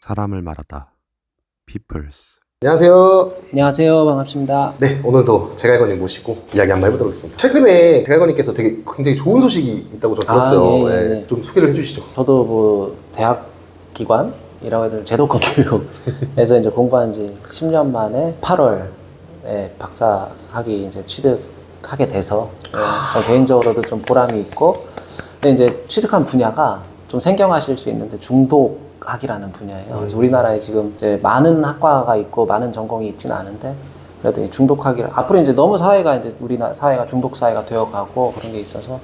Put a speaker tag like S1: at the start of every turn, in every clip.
S1: 사람을 말하다. Peoples.
S2: 안녕하세요.
S3: 안녕하세요. 반갑습니다.
S2: 네, 오늘도 제갈건님 모시고 이야기 한번 해보도록 하겠습니다. 최근에 제갈건님께서 되게 굉장히 좋은 소식이 있다고 저 들었어요.
S3: 예, 예,
S2: 네,
S3: 예.
S2: 좀 소개를 해주시죠.
S3: 저도 뭐 대학 기관이라고 해야 되나 제도권 교육에서 이제 공부한 지 10년 만에 8월에 박사 학위 이제 취득하게 돼서 저 개인적으로도 좀 보람이 있고, 근데 이제 취득한 분야가 좀 생경하실 수 있는데 중독학이라는 분야예요. 그래서 우리나라에 지금 이제 많은 학과가 있고 많은 전공이 있지는 않은데, 그래도 이 중독학이 앞으로 이제 너무 사회가 이제 우리나라 사회가 중독 사회가 되어가고 그런 게 있어서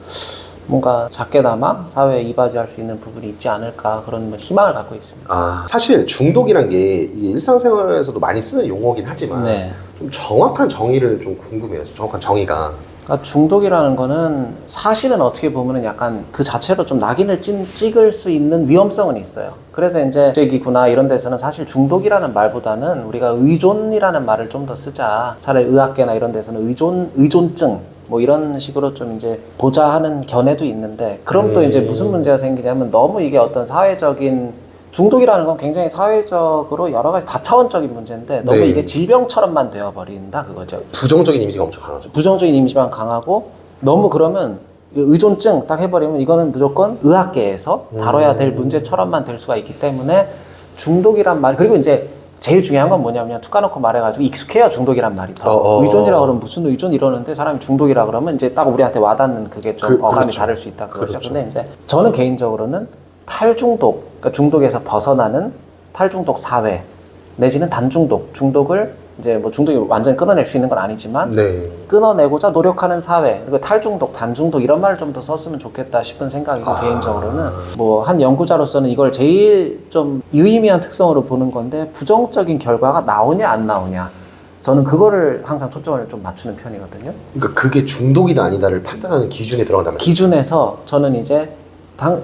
S3: 뭔가 작게나마 사회에 이바지할 수 있는 부분이 있지 않을까, 그런 희망을 갖고 있습니다.
S2: 사실 중독이란 게 이게 일상생활에서도 많이 쓰는 용어긴 하지만
S3: 네.
S2: 좀 정확한 정의를 좀 궁금해요. 정확한 정의가.
S3: 그러니까 중독이라는 거는 사실은 어떻게 보면은 약간 그 자체로 좀 낙인을 찍을 수 있는 위험성은 있어요. 그래서 이제 저기구나 이런 데서는 사실 중독이라는 말보다는 우리가 의존이라는 말을 좀 더 쓰자. 차라리 의학계나 이런 데서는 의존증 뭐 이런 식으로 좀 이제 보자 하는 견해도 있는데, 그럼 또 이제 무슨 문제가 생기냐면 너무 이게 어떤 사회적인 중독이라는 건 굉장히 사회적으로 여러 가지 다차원적인 문제인데 너무
S2: 네.
S3: 이게 질병처럼만 되어버린다 그거죠.
S2: 부정적인 이미지가 엄청 강하죠.
S3: 부정적인 이미지만 강하고, 너무 그러면 의존증 딱 해버리면 이거는 무조건 의학계에서 다뤄야 될 문제처럼만 될 수가 있기 때문에 중독이란 말, 그리고 이제 제일 중요한 건 뭐냐면 툭 까놓고 말해가지고 익숙해요. 중독이란 말이 더. 의존이라 그러면 무슨 의존 이러는데 사람이 중독이라 그러면 이제 딱 우리한테 와닿는 그게 좀 어감이
S2: 그렇죠.
S3: 다를 수 있다 그거죠.
S2: 그렇죠.
S3: 근데 이제 저는 개인적으로는 탈중독, 그러니까 중독에서 벗어나는 탈중독 사회 내지는 단중독, 중독을 이제 뭐 중독이 완전히 끊어낼 수 있는 건 아니지만
S2: 네.
S3: 끊어내고자 노력하는 사회, 그리고 탈중독, 단중독 이런 말을 좀 더 썼으면 좋겠다 싶은 생각이고, 개인적으로는 뭐 한 연구자로서는 이걸 제일 좀 유의미한 특성으로 보는 건데, 부정적인 결과가 나오냐 안 나오냐, 저는 그거를 항상 초점을 좀 맞추는 편이거든요.
S2: 그러니까 그게 중독이다 아니다를 판단하는 기준에 들어간다면.
S3: 기준에서 저는 이제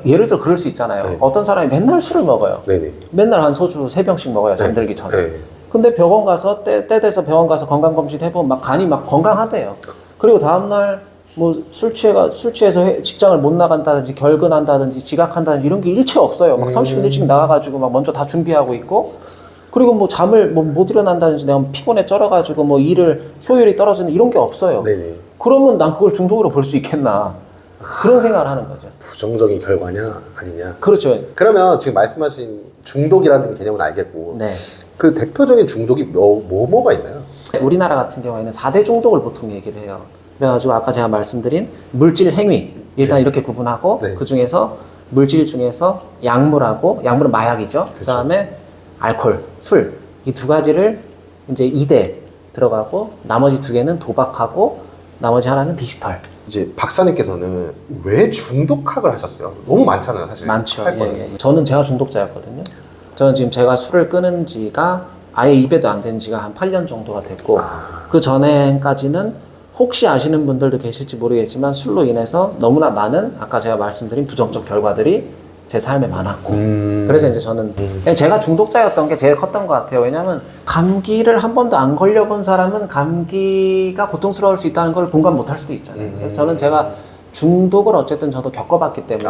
S3: 예를 들어 그럴 수 있잖아요.
S2: 네.
S3: 어떤 사람이 맨날 술을 먹어요.
S2: 네네.
S3: 맨날 한 소주 3병씩 먹어요, 잠들기 전에.
S2: 네.
S3: 근데 병원 가서 때 돼서 병원 가서 건강검진 해보면 막 간이 막 건강하대요. 그리고 다음날 뭐 술 취해서 직장을 못 나간다든지 결근한다든지 지각한다든지 이런 게 일체 없어요. 막 30분 일찍 나가가지고 막 먼저 다 준비하고 있고, 그리고 뭐 잠을 뭐 못 일어난다든지 내가 피곤에 쩔어가지고 뭐 일을 효율이 떨어지는 이런 게 없어요.
S2: 네네.
S3: 그러면 난 그걸 중독으로 볼 수 있겠나, 그런 생각을 하는 거죠.
S2: 부정적인 결과냐 아니냐.
S3: 그렇죠.
S2: 그러면 지금 말씀하신 중독이라는 개념은 알겠고,
S3: 네.
S2: 그 대표적인 중독이 뭐가 있나요?
S3: 우리나라 같은 경우에는 4대 중독을 보통 얘기를 해요. 그래가지고 아까 제가 말씀드린 물질 행위, 일단 이렇게 구분하고,
S2: 네.
S3: 그 중에서 물질 중에서 약물은 마약이죠. 그 다음에 알코올, 술, 이 두 가지를 이제 2대 들어가고, 나머지 2개는 도박하고, 나머지 하나는 디지털.
S2: 이제 박사님께서는 왜 중독학을 하셨어요? 너무 많잖아요, 사실.
S3: 많죠.
S2: 할 거는.
S3: 예. 저는 제가 중독자였거든요. 저는 지금 제가 술을 끊은 지가 아예 입에도 안 된 지가 한 8년 정도가 됐고, 그 전에까지는 혹시 아시는 분들도 계실지 모르겠지만 술로 인해서 너무나 많은 아까 제가 말씀드린 부정적 결과들이 제 삶에 많았고, 그래서 이제 저는 제가 중독자였던 게 제일 컸던 것 같아요. 왜냐하면 감기를 한 번도 안 걸려본 사람은 감기가 고통스러울 수 있다는 걸 공감 못 할 수도 있잖아요. 그래서 저는 제가 중독을 어쨌든 저도 겪어봤기 때문에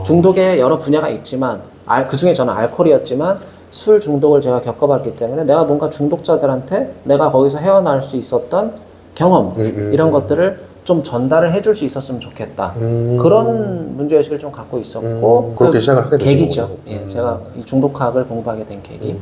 S3: 중독의 여러 분야가 있지만 그 중에 저는 알코올이었지만 술 중독을 제가 겪어봤기 때문에 내가 뭔가 중독자들한테 내가 거기서 헤어날 수 있었던 경험 이런 것들을 좀 전달을 해줄 수 있었으면 좋겠다. 그런 문제의식을 좀 갖고 있었고,
S2: 그렇게 시작을 하게 되신
S3: 계기죠.
S2: 거군요.
S3: 예, 제가 이 중독학을 공부하게 된 계기.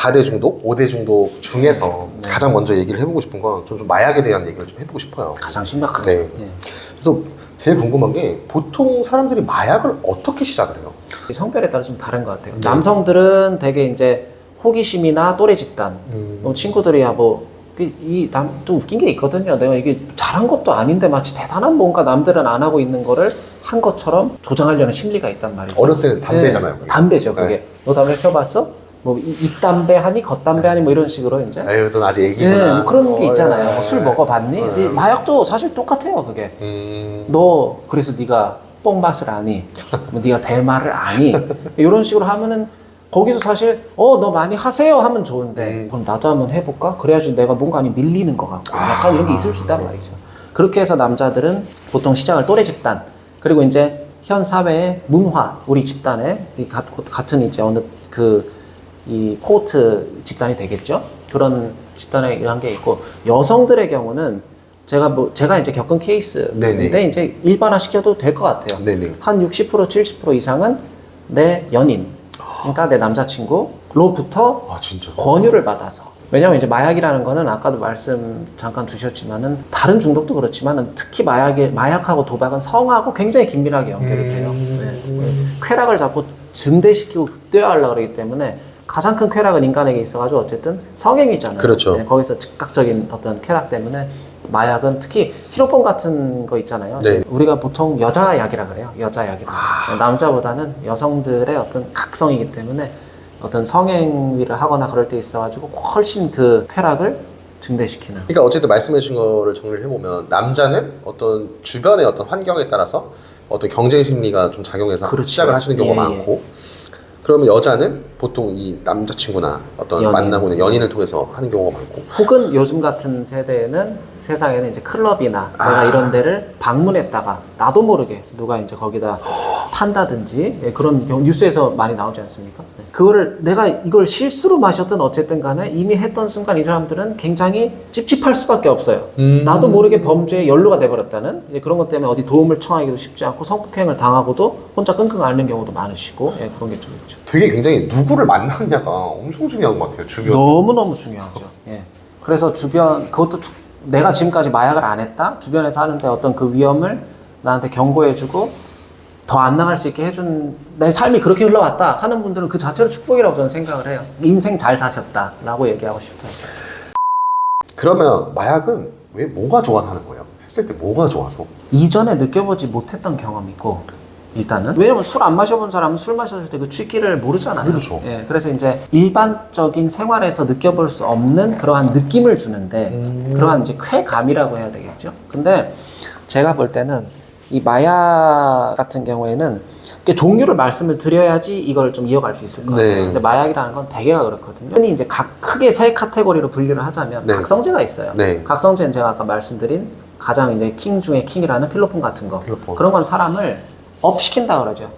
S2: 4대 중독, 5대 중독 중에서 가장 먼저 얘기를 해보고 싶은 건 좀 마약에 대한 얘기를 좀 해보고 싶어요.
S3: 가장 심각한.
S2: 네.
S3: 예.
S2: 그래서 제일 궁금한 게 보통 사람들이 마약을 어떻게 시작을 해요?
S3: 성별에 따라 좀 다른 것 같아요. 남성들은 되게 이제 호기심이나 또래 집단, 친구들이야 좀 웃긴 게 있거든요. 내가 이게 잘한 것도 아닌데 마치 대단한 뭔가 남들은 안 하고 있는 거를 한 것처럼 조장하려는 심리가 있단 말이죠.
S2: 어렸을 때는 담배잖아요.
S3: 네, 담배죠, 그게.
S2: 네.
S3: 너 담배 펴봤어? 뭐 입담배 하니 겉담배 하니 뭐 이런 식으로 이제.
S2: 에휴, 넌 아직 애기구나.
S3: 네, 뭐 그런 게 있잖아요. 뭐 술
S2: 네.
S3: 먹어봤니? 근데 마약도 사실 똑같아요, 그게. 너 그래서 네가 뽕맛을 아니? 뭐 네가 대마를 아니? 이런 식으로 하면은 거기서 사실 너 많이 하세요 하면 좋은데 그럼 나도 한번 해볼까? 그래야지 내가 뭔가 아니 밀리는 것 같고 약간 이런 게 있을 수 있단 말이죠. 그렇게 해서 남자들은 보통 시작을 또래 집단, 그리고 이제 현 사회의 문화, 우리 집단의 같은 이제 어느 그 이 코호트 집단이 되겠죠. 그런 집단에 이런 게 있고 여성들의 경우는 제가 이제 겪은 케이스인데
S2: 네네.
S3: 이제 일반화 시켜도 될 것 같아요.
S2: 네네.
S3: 한 60% 70% 이상은 내 연인, 그러니까 내 남자친구로부터
S2: 아 진짜.
S3: 권유를 받아서. 왜냐면 이제 마약이라는 거는 아까도 말씀 잠깐 두셨지만은 다른 중독도 그렇지만은 특히 마약하고 도박은 성하고 굉장히 긴밀하게 연결이 돼요. 네. 쾌락을 자꾸 증대시키고 극대화하려고 그러기 때문에 가장 큰 쾌락은 인간에게 있어가지고 어쨌든 성행위잖아요.
S2: 그렇죠.
S3: 네, 거기서 즉각적인 어떤 쾌락 때문에 마약은 특히 히로폰 같은 거 있잖아요.
S2: 네.
S3: 우리가 보통 여자약이라 그래요. 여자약이라. 남자보다는 여성들의 어떤 각성이기 때문에 어떤 성행위를 하거나 그럴 때 있어가지고 훨씬 그 쾌락을 증대시키는.
S2: 그러니까 어쨌든 말씀해 주신 거를 정리를 해보면 남자는 어떤 주변의 어떤 환경에 따라서 어떤 경쟁 심리가 좀 작용해서
S3: 그렇죠.
S2: 시작을 하시는 경우가
S3: 예, 예.
S2: 많고, 그러면 여자는 보통 이 남자친구나 어떤
S3: 연인.
S2: 만나고 있는 연인을 통해서 하는 경우가 많고.
S3: 혹은 요즘 같은 세대에는 세상에는 이제 클럽이나 내가 이런 데를 방문했다가 나도 모르게 누가 이제 거기다 탄다든지 그런 경우 뉴스에서 많이 나오지 않습니까? 네. 그거를 내가 이걸 실수로 마셨든 어쨌든 간에 이미 했던 순간 이 사람들은 굉장히 찝찝할 수밖에 없어요. 나도 모르게 범죄에 연루가 돼버렸다는 이제 그런 것 때문에 어디 도움을 청하기도 쉽지 않고 성폭행을 당하고도 혼자 끙끙 앓는 경우도 많으시고 그런 게 좀 있죠.
S2: 되게 굉장히 누구를 만났냐가 엄청 중요한 것 같아요. 주변.
S3: 너무너무 중요하죠. 예. 그래서 주변, 그것도 내가 지금까지 마약을 안 했다? 주변에서 하는데 어떤 그 위험을 나한테 경고해주고 더 안 나갈 수 있게 해준 내 삶이 그렇게 흘러왔다 하는 분들은 그 자체로 축복이라고 저는 생각을 해요. 인생 잘 사셨다라고 얘기하고 싶어요.
S2: 그러면 마약은 왜 뭐가 좋아서 하는 거예요? 했을 때 뭐가 좋아서?
S3: 이전에 느껴보지 못했던 경험이고 일단은 왜냐면 술 안 마셔본 사람은 술 마셨을 때 그 취기를 모르잖아요.
S2: 그렇죠.
S3: 예, 그래서 이제 일반적인 생활에서 느껴볼 수 없는 그러한 느낌을 주는데 그러한 이제 쾌감이라고 해야 되겠죠. 근데 제가 볼 때는 이 마약 같은 경우에는 이렇게 종류를 말씀을 드려야지 이걸 좀 이어갈 수 있을 것 같아요.
S2: 네.
S3: 근데 마약이라는 건 대개가 그렇거든요. 흔히 이제 크게 세 카테고리로 분류를 하자면
S2: 네.
S3: 각성제가 있어요.
S2: 네.
S3: 각성제는 제가 아까 말씀드린 가장 이제 킹 중에 킹이라는 필로폰 같은 거.
S2: 필로폰.
S3: 그런 건 사람을 업 시킨다 그러죠.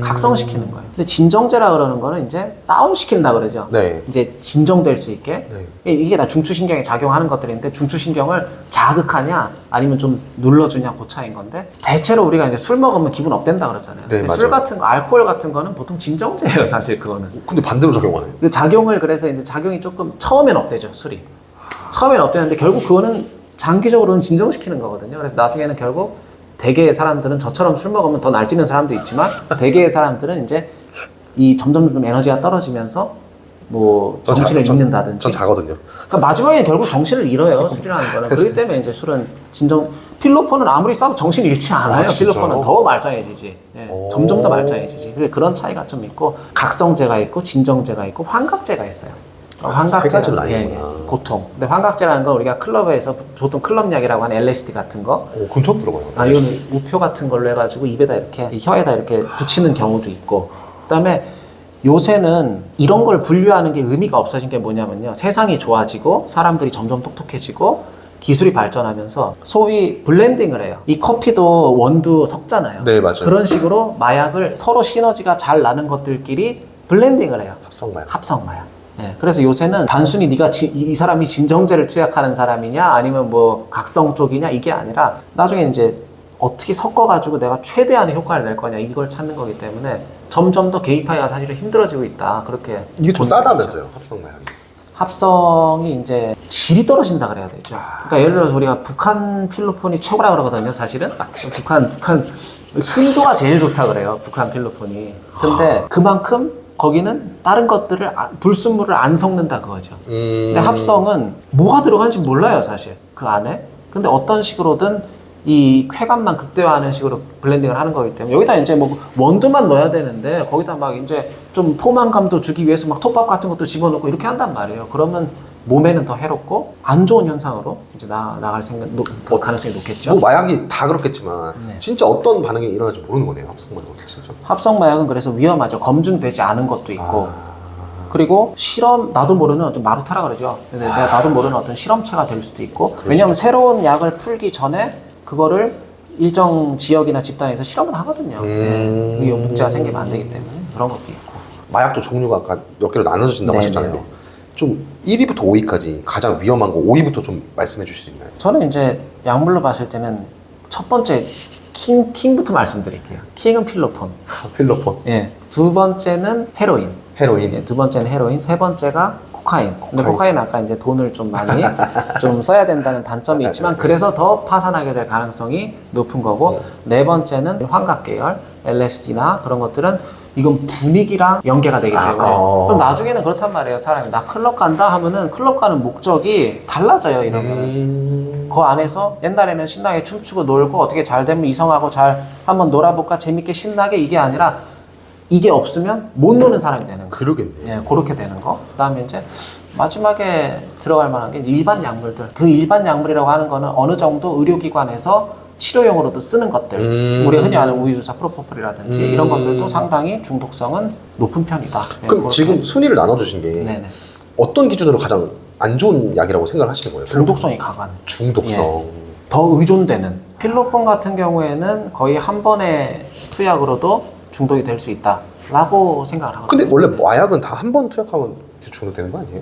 S3: 각성시키는 거예요. 근데 진정제라 그러는 거는 이제 다운 시킨다 그러죠.
S2: 네.
S3: 이제 진정될 수 있게.
S2: 네.
S3: 이게 다 중추신경에 작용하는 것들인데 중추신경을 자극하냐 아니면 좀 눌러주냐 그 차이인 건데 대체로 우리가 이제 술 먹으면 기분 업된다 그러잖아요.
S2: 네,
S3: 근데
S2: 맞아요.
S3: 술 같은 거, 알코올 같은 거는 보통 진정제예요, 사실 그거는.
S2: 근데 반대로 작용하네.
S3: 그 작용을 그래서 이제 작용이 조금 처음엔 업되죠, 술이. 처음엔 업되는데 결국 그거는 장기적으로는 진정시키는 거거든요. 그래서 나중에는 결국 대개의 사람들은 저처럼 술 먹으면 더 날뛰는 사람도 있지만 대개의 사람들은 이제 이 점점 에너지가 떨어지면서 뭐 정신을 잃는다든지.
S2: 전 자거든요.
S3: 그러니까 마지막에 결국 정신을 잃어요, 술이라는 거는. 그렇기 때문에 이제 술은 필로폰은 아무리 싸도 정신을 잃지 않아요.
S2: 진짜요?
S3: 필로폰은 더 말짱해지지. 예, 점점 더 말짱해지지. 그런 차이가 좀 있고 각성제가 있고 진정제가 있고 환각제가 있어요.
S2: 세 가지로 나뉘는구나.
S3: 보통. 근데 환각제라는 건 우리가 클럽에서 보통 클럽약이라고 하는 LSD 같은 거.
S2: 그건 처음 들어봐요.
S3: 이거는 우표 같은 걸로 해가지고 입에다 이렇게 혀에다 이렇게 붙이는 경우도 있고. 그다음에 요새는 이런 걸 분류하는 게 의미가 없어진 게 뭐냐면요. 세상이 좋아지고 사람들이 점점 똑똑해지고 기술이 발전하면서 소위 블렌딩을 해요. 이 커피도 원두 섞잖아요.
S2: 네, 맞아요.
S3: 그런 식으로 마약을 서로 시너지가 잘 나는 것들끼리 블렌딩을 해요.
S2: 합성마약.
S3: 합성마약. 네, 그래서 요새는 단순히 네가 이 사람이 진정제를 투약하는 사람이냐 아니면 뭐 각성 쪽이냐 이게 아니라 나중에 이제 어떻게 섞어가지고 내가 최대한의 효과를 낼 거냐 이걸 찾는 거기 때문에 점점 더 개입하기가 사실은 힘들어지고 있다. 그렇게
S2: 이게 좀 싸다면서요, 합성마약이.
S3: 합성이 이제 질이 떨어진다 그래야 되죠. 그러니까 예를 들어서 우리가 북한 필로폰이 최고라 그러거든요, 사실은. 북한 순도가 제일 좋다 그래요, 북한 필로폰이. 근데 그만큼 거기는 다른 것들을 불순물을 안 섞는다 그거죠. 근데 합성은 뭐가 들어간지 몰라요, 사실 그 안에. 근데 어떤 식으로든 이 쾌감만 극대화하는 식으로 블렌딩을 하는 거기 때문에 여기다 이제 뭐 원두만 넣어야 되는데 거기다 막 이제 좀 포만감도 주기 위해서 막 톱밥 같은 것도 집어넣고 이렇게 한단 말이에요. 그러면 몸에는 더 해롭고 안 좋은 현상으로 이제 나갈 그 가능성이 높겠죠.
S2: 뭐 마약이 다 그렇겠지만
S3: 네.
S2: 진짜 어떤 반응이 일어날지 모르는 거네요, 합성마약은 진짜.
S3: 합성 마약은 그래서 위험하죠. 검증되지 않은 것도 있고. 그리고 나도 모르는 어떤 마루타라 그러죠. 근데 내가 나도 모르는 어떤 실험체가 될 수도 있고. 왜냐하면 새로운 약을 풀기 전에 그거를 일정 지역이나 집단에서 실험을 하거든요. 네. 문제가 생기면 안 되기 때문에 그런 것도 있고.
S2: 마약도 종류가 아까 몇 개로 나눠진다고
S3: 네네네.
S2: 하셨잖아요. 좀 1위부터 5위까지 가장 위험한 거 5위부터 좀 말씀해 주실 수 있나요?
S3: 저는 이제 약물로 봤을 때는 첫 번째 킹부터 말씀드릴게요. 킹은 필로폰.
S2: 필로폰,
S3: 예. 두 번째는 헤로인.
S2: 헤로인.
S3: 예, 두 번째는 헤로인. 세 번째가 코카인. 근데
S2: 코카인.
S3: 코카인 아까 이제 돈을 좀 많이 좀 써야 된다는 단점이 있지만 그래서 더 파산하게 될 가능성이 높은 거고 네 번째는 환각 계열, LSD나 그런 것들은 이건 분위기랑 연계가 되기 때문에 그럼 나중에는 그렇단 말이에요. 사람이 나 클럽 간다 하면은 클럽 가는 목적이 달라져요. 이러면은 그 안에서 옛날에는 신나게 춤추고 놀고 어떻게 잘 되면 이성하고 잘 한번 놀아볼까 재밌게 신나게 이게 아니라 이게 없으면 못 노는 사람이 되는 거.
S2: 그러겠네요.
S3: 예, 그렇게 되는 거. 그다음에 이제 마지막에 들어갈 만한 게 일반 약물들. 그 일반 약물이라고 하는 거는 어느 정도 의료기관에서 치료용으로도 쓰는 것들. 우리가 흔히 아는 우유주사 프로포폴이라든지 이런 것들도 상당히 중독성은 높은 편이다. 예,
S2: 그럼
S3: 그렇게.
S2: 지금 순위를 나눠주신 게
S3: 네네.
S2: 어떤 기준으로 가장 안 좋은 약이라고 생각을 하시는 거예요?
S3: 중독성이 강한.
S2: 중독성.
S3: 더 의존되는. 필로폰 같은 경우에는 거의 한 번의 투약으로도 중독이 될 수 있다라고 생각을 하거든요.
S2: 근데 원래 마약은 다 한 번 투약하면 이제 중독되는 거 아니에요?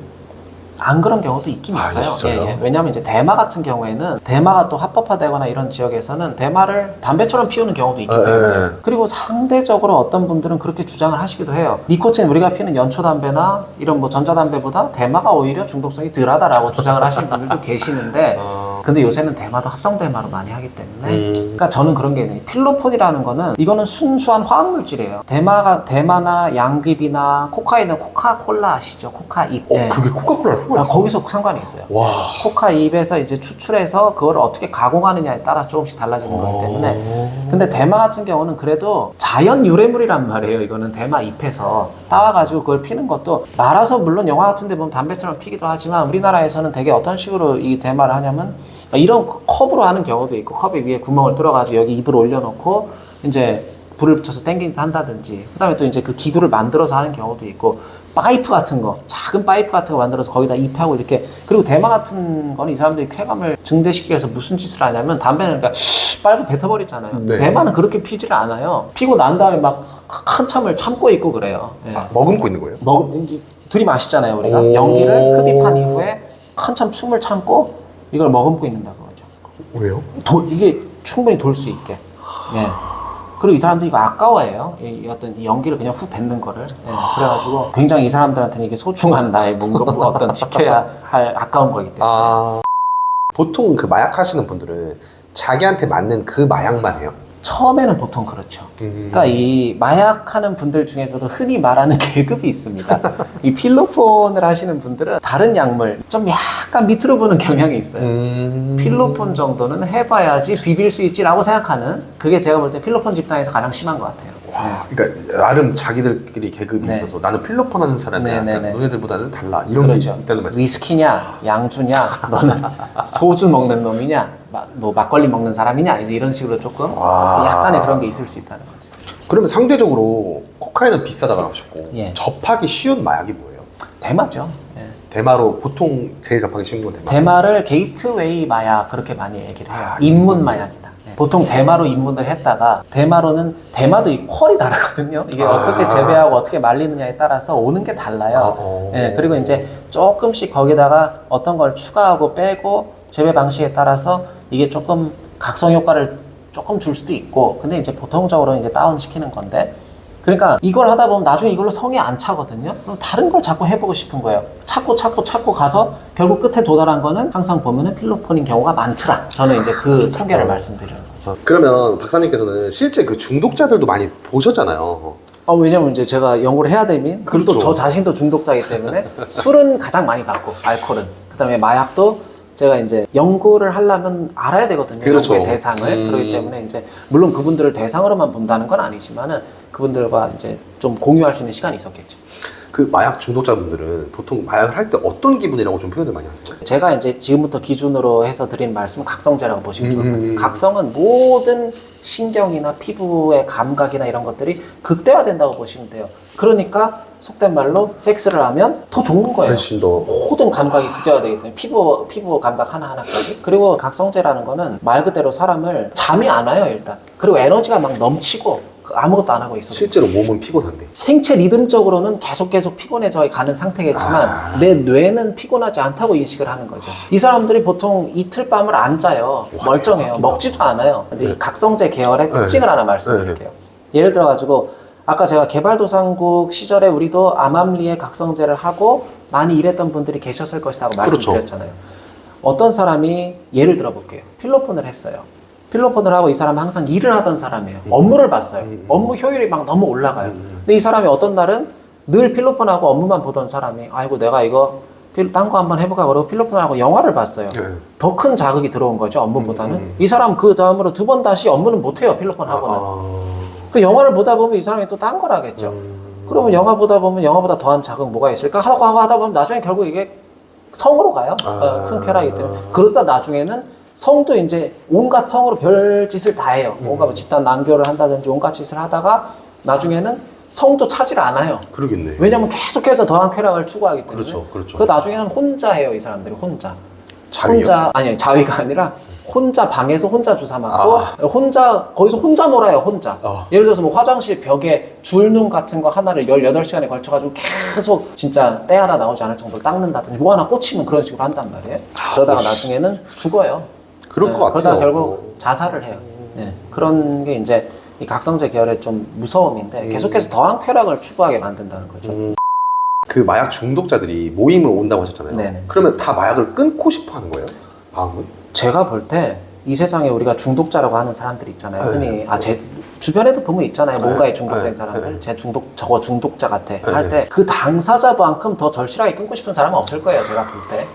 S3: 안 그런 경우도 있긴
S2: 아,
S3: 있어요.
S2: 있어요?
S3: 예, 예. 왜냐하면 이제 대마 같은 경우에는 대마가 또 합법화되거나 이런 지역에서는 대마를 담배처럼 피우는 경우도 있기 때문에 그리고 상대적으로 어떤 분들은 그렇게 주장을 하시기도 해요. 니코틴 우리가 피는 연초담배나 이런 뭐 전자담배보다 대마가 오히려 중독성이 덜하다라고 주장을 하시는 분들도 계시는데 근데 요새는 대마도 합성 대마로 많이 하기 때문에 그러니까 저는 그런 게 있네요. 필로폰이라는 거는 이거는 순수한 화학물질이에요. 대마나 양귀비나 코카인은 코카콜라 아시죠? 코카잎. 네.
S2: 그게 코카콜라랑 상관이 있어요?
S3: 거기서 상관이 있어요.
S2: 와.
S3: 코카잎에서 이제 추출해서 그걸 어떻게 가공하느냐에 따라 조금씩 달라지는 거기 때문에 근데 대마 같은 경우는 그래도 자연 유래물이란 말이에요. 이거는 대마 잎에서 따와가지고 그걸 피는 것도 말아서 물론 영화 같은 데 보면 담배처럼 피기도 하지만 우리나라에서는 되게 어떤 식으로 이 대마를 하냐면 이런 컵으로 하는 경우도 있고 컵에 위에 구멍을 뚫어가지고 여기 잎을 올려놓고 이제 불을 붙여서 땡긴다 한다든지 그 다음에 또 이제 그 기구를 만들어서 하는 경우도 있고 파이프 같은 거 작은 파이프 같은 거 만들어서 거기다 잎하고 이렇게 그리고 대마 같은 거는 이 사람들이 쾌감을 증대시키기 위해서 무슨 짓을 하냐면 담배는 그러니까 빨고 뱉어버리잖아요.
S2: 네.
S3: 대마는 그렇게 피지를 않아요. 피고 난 다음에 막 한참을 참고 있고 그래요. 예.
S2: 머금고 있는 거예요?
S3: 들이마시잖아요 우리가 연기를 흡입한 이후에 한참 춤을 참고 이걸 머금고 있는다고 하죠.
S2: 왜요?
S3: 이게 충분히 돌 수 있게. 예. 그리고 이 사람들이 이거 아까워해요. 이 어떤 이 연기를 그냥 후 뱉는 거를. 예. 그래가지고 굉장히 이 사람들한테는 이게 소중한 나의 뭔가 어떤 지켜야 할 아까운 거기 때문에.
S2: 보통 그 마약 하시는 분들은 자기한테 맞는 그 마약만 해요.
S3: 처음에는 보통 그렇죠. 그러니까 이 마약하는 분들 중에서도 흔히 말하는 계급이 있습니다. 이 필로폰을 하시는 분들은 다른 약물 좀 약간 밑으로 보는 경향이 있어요. 필로폰 정도는 해봐야지 비빌 수 있지라고 생각하는 그게 제가 볼 때 필로폰 집단에서 가장 심한 것 같아요.
S2: 와, 그러니까 나름 자기들끼리 계급이
S3: 네.
S2: 있어서 나는 필로폰 하는 사람이
S3: 네,
S2: 약간
S3: 네, 네.
S2: 너네들보다는 달라 이런
S3: 그렇죠.
S2: 게 있다는 말씀.
S3: 위스키냐, 양주냐, 너는 소주 먹는 놈이냐, 뭐 막걸리 먹는 사람이냐 이제 이런 식으로 조금
S2: 와.
S3: 약간의 그런 게 있을 수 있다는 거죠.
S2: 그러면 상대적으로 코카인은 비싸다고 하셨고
S3: 예.
S2: 접하기 쉬운 마약이 뭐예요?
S3: 대마죠. 예.
S2: 대마로 보통 제일 접하기 쉬운 건 대마.
S3: 대마를 게이트웨이 마약 그렇게 많이 얘기를 해요. 입문 마약이다. 네. 보통 대마로 입문을 했다가 대마도 이 퀄이 다르거든요. 이게 어떻게 재배하고 어떻게 말리느냐에 따라서 오는 게 달라요. 예, 그리고 이제 조금씩 거기다가 어떤 걸 추가하고 빼고 재배 방식에 따라서 이게 조금 각성 효과를 조금 줄 수도 있고 근데 이제 보통적으로 이제 다운 시키는 건데 그러니까 이걸 하다 보면 나중에 이걸로 성이 안 차거든요. 그럼 다른 걸 자꾸 해보고 싶은 거예요. 찾고 가서 결국 끝에 도달한 거는 항상 보면은 필로폰인 경우가 많더라. 저는 이제 그 통계를 말씀드리는 거죠.
S2: 그러면 박사님께서는 실제 그 중독자들도 많이 보셨잖아요.
S3: 왜냐면 이제 제가 연구를 해야 되면 그리고 또
S2: 그렇죠.
S3: 저 자신도 중독자이기 때문에 술은 가장 많이 받고 알코올은 그다음에 마약도 제가 이제 연구를 하려면 알아야 되거든요.
S2: 그렇죠.
S3: 연구의 대상을 그렇기 때문에 이제 물론 그분들을 대상으로만 본다는 건 아니지만은 그분들과 이제 좀 공유할 수 있는 시간이 있었겠죠.
S2: 그 마약 중독자분들은 보통 마약을 할 때 어떤 기분이라고 좀 표현을 많이 하세요?
S3: 제가 이제 지금부터 기준으로 해서 드린 말씀은 각성제라고 보시면 좋습니다. 각성은 모든 신경이나 피부의 감각이나 이런 것들이 극대화된다고 보시면 돼요. 그러니까 속된 말로 섹스를 하면 더 좋은 거예요.
S2: 훨씬 더.
S3: 모든 감각이 극대화되기 때문에 피부 감각 하나하나까지. 그리고 각성제라는 거는 말 그대로 사람을 잠이 안 와요 일단. 그리고 에너지가 막 넘치고 아무것도 안 하고 있어도
S2: 실제로 몸은 피곤한데.
S3: 생체 리듬적으로는 계속 피곤해져 가는 상태겠지만 내 뇌는 피곤하지 않다고 인식을 하는 거죠. 이 사람들이 보통 이틀 밤을 안 자요. 멀쩡해요.
S2: 대박이다.
S3: 먹지도 않아요. 근데 이 각성제 계열의 특징을 하나 말씀드릴게요.
S2: 네.
S3: 예를 들어가지고 아까 제가 개발도상국 시절에 우리도 암암리에 각성제를 하고 많이 일했던 분들이 계셨을 것이라고 말씀드렸잖아요. 어떤 사람이 예를 들어볼게요. 필로폰을 했어요. 필로폰을 하고 이 사람은 항상 일을 하던 사람이에요. 업무를 봤어요. 업무 효율이 막 너무 올라가요. 근데 이 사람이 어떤 날은 늘 필로폰하고 업무만 보던 사람이 아이고 내가 이거 딴 거 한번 해볼까 그러고 필로폰하고 영화를 봤어요.
S2: 네.
S3: 더 큰 자극이 들어온 거죠. 업무보다는. 이 사람 그 다음으로 두 번 다시 업무는 못해요. 필로폰하고는. 그 영화를 보다 보면 이 사람이 또 딴 걸 하겠죠. 그러면 영화 보다 보면 영화보다 더한 자극 뭐가 있을까 하다 보면 나중에 결국 이게 성으로 가요. 큰 쾌락이기 때문에. 그러다 나중에는 성도 이제 온갖 성으로 별짓을 다 해요. 뭔가 뭐 집단 난교를 한다든지 온갖 짓을 하다가 나중에는 성도 차질 않아요.
S2: 그러겠네.
S3: 왜냐면 계속해서 더한 쾌락을 추구하기 때문에.
S2: 그렇죠.
S3: 그 나중에는 혼자 해요, 이 사람들이 혼자.
S2: 자위요?
S3: 혼자 아니 자위가 아니라 혼자 방에서 혼자 주사 맞고 혼자 거기서 혼자 놀아요. 혼자. 예를 들어서 뭐 화장실 벽에 줄눈 같은 거 하나를 18시간에 걸쳐가지고 계속 진짜 때 하나 나오지 않을 정도로 닦는다든지 뭐 하나 꽂히면 그런 식으로 한단 말이에요. 그러다가 나중에는 죽어요.
S2: 그럴 것 같아요.
S3: 그러다가 결국 자살을 해요. 네. 그런 게 이제 이 각성제 계열의 좀 무서움인데 계속해서 더한 쾌락을 추구하게 만든다는 거죠.
S2: 그 마약 중독자들이 모임을 온다고 하셨잖아요.
S3: 네네.
S2: 그러면 다 마약을 끊고 싶어 하는 거예요? 마음은?
S3: 제가 볼 때 이 세상에 우리가 중독자라고 하는 사람들 있잖아요. 흔히 제 주변에도 보면 있잖아요. 뭔가에 중독된 사람들. 제 저거 중독자 같아. 할 때 그 당사자만큼 더 절실하게 끊고 싶은 사람은 없을 거예요. 제가 볼 때.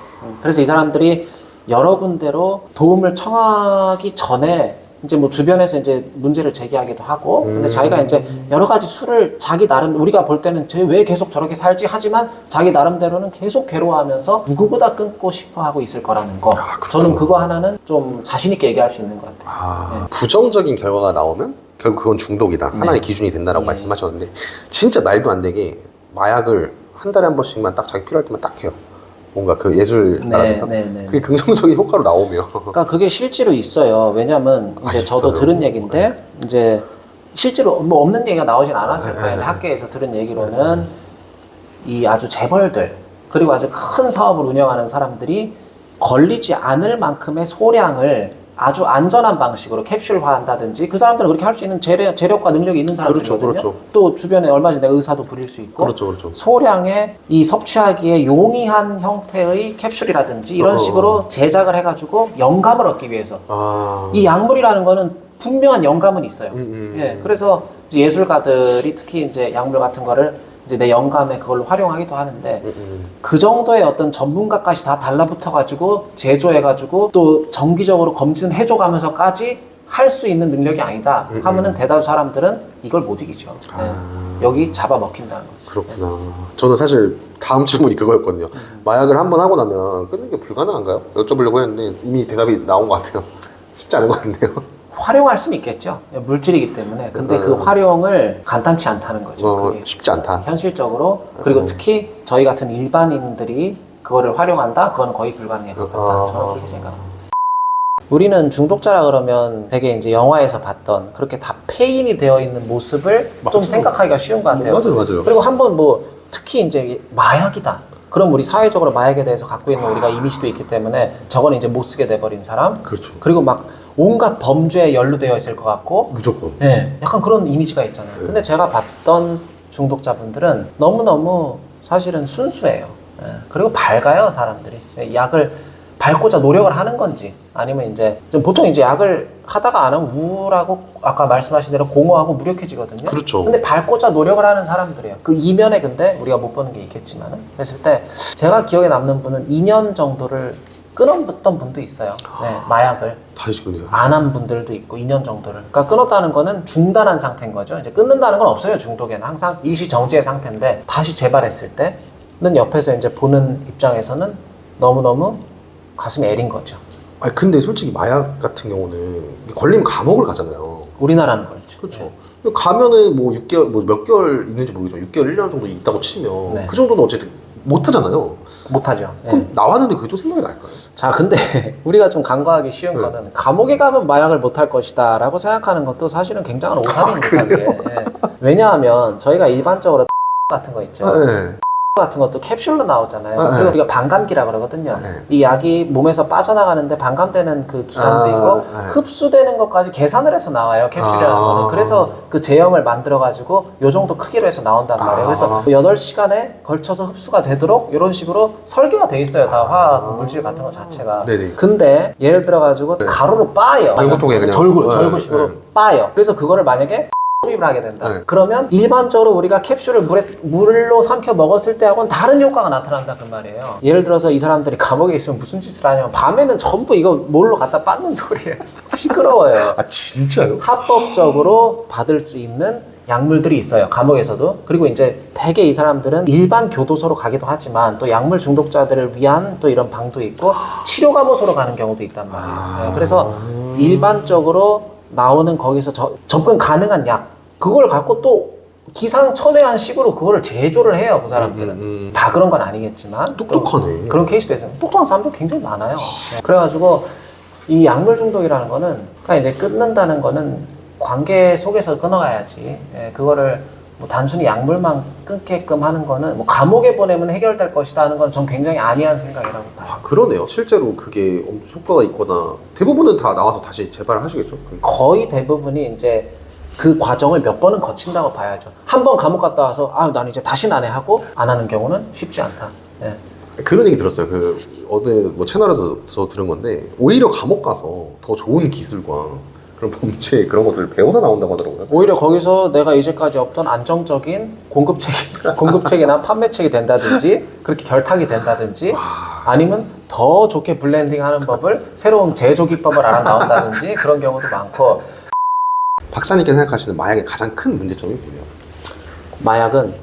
S3: 그래서 이 사람들이 여러 군데로 도움을 청하기 전에 이제 뭐 주변에서 이제 문제를 제기하기도 하고 근데 자기가 이제 여러 가지 수를 자기 나름 우리가 볼 때는 쟤 왜 계속 저렇게 살지 하지만 자기 나름대로는 계속 괴로워하면서 누구보다 끊고 싶어 하고 있을 거라는 거. 저는 그거 하나는 좀 자신 있게 얘기할 수 있는 것 같아요. 네.
S2: 부정적인 결과가 나오면 결국 그건 중독이다. 하나의 기준이 된다라고 말씀하셨는데 진짜 말도 안 되게 마약을 한 달에 한 번씩만 딱 자기 필요할 때만 딱 해요. 뭔가 그 예술이라든가 그게 긍정적인 효과로 나오면
S3: 그러니까 그게 실제로 있어요. 왜냐면 이제 저도 들은 얘기인데 이제 실제로 뭐 없는 얘기가 나오진 않았을 거예요. 학계에서 들은 얘기로는 이 아주 재벌들 그리고 아주 큰 사업을 운영하는 사람들이 걸리지 않을 만큼의 소량을 아주 안전한 방식으로 캡슐화한다든지 그 사람들은 그렇게 할 수 있는 재력과 능력이 있는 사람들이거든요.
S2: 그렇죠.
S3: 또 주변에 얼마 전에 의사도 부릴 수 있고
S2: 그렇죠.
S3: 소량의 이 섭취하기에 용이한 형태의 캡슐이라든지 이런 식으로 제작을 해가지고 영감을 얻기 위해서 이 약물이라는 거는 분명한 영감은 있어요. 예, 그래서 예술가들이 특히 이제 약물 같은 거를 이제 내 영감에 그걸로 활용하기도 하는데 그 정도의 어떤 전문가까지 다 달라붙어가지고 제조해가지고 또 정기적으로 검진해줘가면서까지 할 수 있는 능력이 아니다 하면은 대다수 사람들은 이걸 못 이기죠. 네. 여기 잡아먹힌다는 거죠.
S2: 그렇구나. 저는 사실 다음 질문이 그거였거든요. 마약을 한번 하고 나면 끊는 게 불가능한가요? 여쭤보려고 했는데 이미 대답이 나온 것 같아요. 쉽지 않은 것 같네요.
S3: 활용할 수는 있겠죠. 물질이기 때문에. 근데 그 활용을 간단치 않다는 거죠. 그게
S2: 쉽지 않다.
S3: 현실적으로. 그리고 특히 저희 같은 일반인들이 그거를 활용한다? 그거는 거의 불가능에 가깝다. 저는 그렇게 생각합니다. 우리는 중독자라 그러면 되게 이제 영화에서 봤던 그렇게 다 폐인이 되어 있는 모습을 좀 생각하기가 쉬운 것 같아요.
S2: 맞아요.
S3: 그리고 한번 뭐 특히 이제 마약이다. 그럼 우리 사회적으로 마약에 대해서 갖고 있는 우리가 이미지도 있기 때문에 저거는 이제 못 쓰게 돼버린 사람.
S2: 그렇죠.
S3: 그리고 막 온갖 범죄에 연루되어 있을 것 같고.
S2: 무조건.
S3: 네, 약간 그런 이미지가 있잖아요. 근데 제가 봤던 중독자분들은 너무너무 사실은 순수해요. 네, 그리고 밝아요, 사람들이. 약을 밟고자 노력을 하는 건지 아니면 이제 보통 이제 약을 하다가 안 하면 우울하고 아까 말씀하신 대로 공허하고 무력해지거든요.
S2: 그렇죠.
S3: 근데 밟고자 노력을 하는 사람들이에요. 그 이면에 근데 우리가 못 보는 게 있겠지만은 그랬을 때 제가 기억에 남는 분은 2년 정도를 끊었던 분도 있어요. 네, 마약을
S2: 다시 끊으세요.
S3: 안 한 분들도 있고 2년 정도를. 그러니까 끊었다는 거는 중단한 상태인 거죠. 이제 끊는다는 건 없어요. 중독에는 항상 일시 정지의 상태인데 다시 재발했을 때는 옆에서 이제 보는 입장에서는 너무너무 가슴이 애린 거죠.
S2: 아니 근데 솔직히 마약 같은 경우는 걸리면 감옥을 가잖아요.
S3: 우리나라는 그렇죠.
S2: 그렇죠. 가면은 뭐 6개월, 뭐 몇 개월 있는지 모르겠지만 6개월, 1년 정도 있다고 치면
S3: 네.
S2: 그 정도는 어쨌든 못 하잖아요.
S3: 못하죠. 예.
S2: 그럼 나왔는데 그게 또 생각이 날까요?
S3: 자, 근데 우리가 좀 간과하기 쉬운
S2: 네.
S3: 거는 감옥에 가면 마약을 못할 것이다 라고 생각하는 것도 사실은 굉장한 오산입니다. 그게. 예. 왜냐하면 저희가 일반적으로 같은 거 있죠.
S2: 네.
S3: 같은 것도 캡슐로 나오잖아요.
S2: 네.
S3: 그리고 우리가 반감기라 그러거든요.
S2: 네.
S3: 이 약이 몸에서 빠져나가는데 반감되는 그 기간도 있고
S2: 네.
S3: 흡수되는 것까지 계산을 해서 나와요. 캡슐이라는 거는. 그래서 그 제형을 만들어가지고 요 정도 크기로 해서 나온단 말이에요. 그래서 8시간에 걸쳐서 흡수가 되도록 이런 식으로 설계가 돼 있어요. 다 화학 물질 같은 거 자체가.
S2: 네네.
S3: 근데 예를 들어가지고
S2: 네.
S3: 가루로 빠요.
S2: 절구통에 그냥.
S3: 절구식으로
S2: 네.
S3: 빠요. 그래서 그거를 만약에 흡입을 하게 된다.
S2: 네.
S3: 그러면 일반적으로 우리가 캡슐을 물로 삼켜 먹었을 때하고는 다른 효과가 나타난다 그 말이에요. 예를 들어서 이 사람들이 감옥에 있으면 무슨 짓을 하냐면 밤에는 전부 이거 뭘로 갖다 빻는 소리예요. 시끄러워요.
S2: 아 진짜요?
S3: 합법적으로 받을 수 있는 약물들이 있어요. 감옥에서도. 그리고 이제 대개 이 사람들은 일반 교도소로 가기도 하지만 또 약물 중독자들을 위한 또 이런 방도 있고 치료감호소로 가는 경우도 있단 말이에요. 네, 그래서 일반적으로 나오는 거기서 접근 가능한 약 그걸 갖고 또 기상천외한 식으로 그거를 제조를 해요. 그 사람들은. 다 그런 건 아니겠지만
S2: 똑똑하네.
S3: 그런 케이스도 있어요. 똑똑한 사람도 굉장히 많아요. 네, 그래가지고 이 약물 중독이라는 거는 그러니까 이제 끊는다는 거는 관계 속에서 끊어가야지. 예, 그거를 뭐 단순히 약물만 끊게끔 하는 거는 뭐 감옥에 보내면 해결될 것이다 하는 건 전 굉장히 아니한 생각이라고 봐요.
S2: 아 그러네요. 실제로 그게 엄청 효과가 있거나 대부분은 다 나와서 다시 재발하시겠죠?
S3: 거의 대부분이 이제 그 과정을 몇 번은 거친다고 봐야죠. 한 번 감옥 갔다 와서 아, 나는 이제 다시는 안 해 하고 안 하는 경우는 쉽지 않다. 예.
S2: 그런 얘기 들었어요. 그 어느 뭐 채널에서 들은 건데 오히려 감옥 가서 더 좋은 기술과 그런 범죄 그런 것들을 배워서 나온다고 하더라고요.
S3: 오히려 거기서 내가 이제까지 없던 안정적인 공급책이나 판매책이 된다든지 그렇게 결탁이 된다든지 아니면 더 좋게 블렌딩하는 법을 새로운 제조 기법을 알아 나온다든지 그런 경우도 많고.
S2: 박사님께서 생각하시는 마약의 가장 큰 문제점이 뭐예요?
S3: 마약은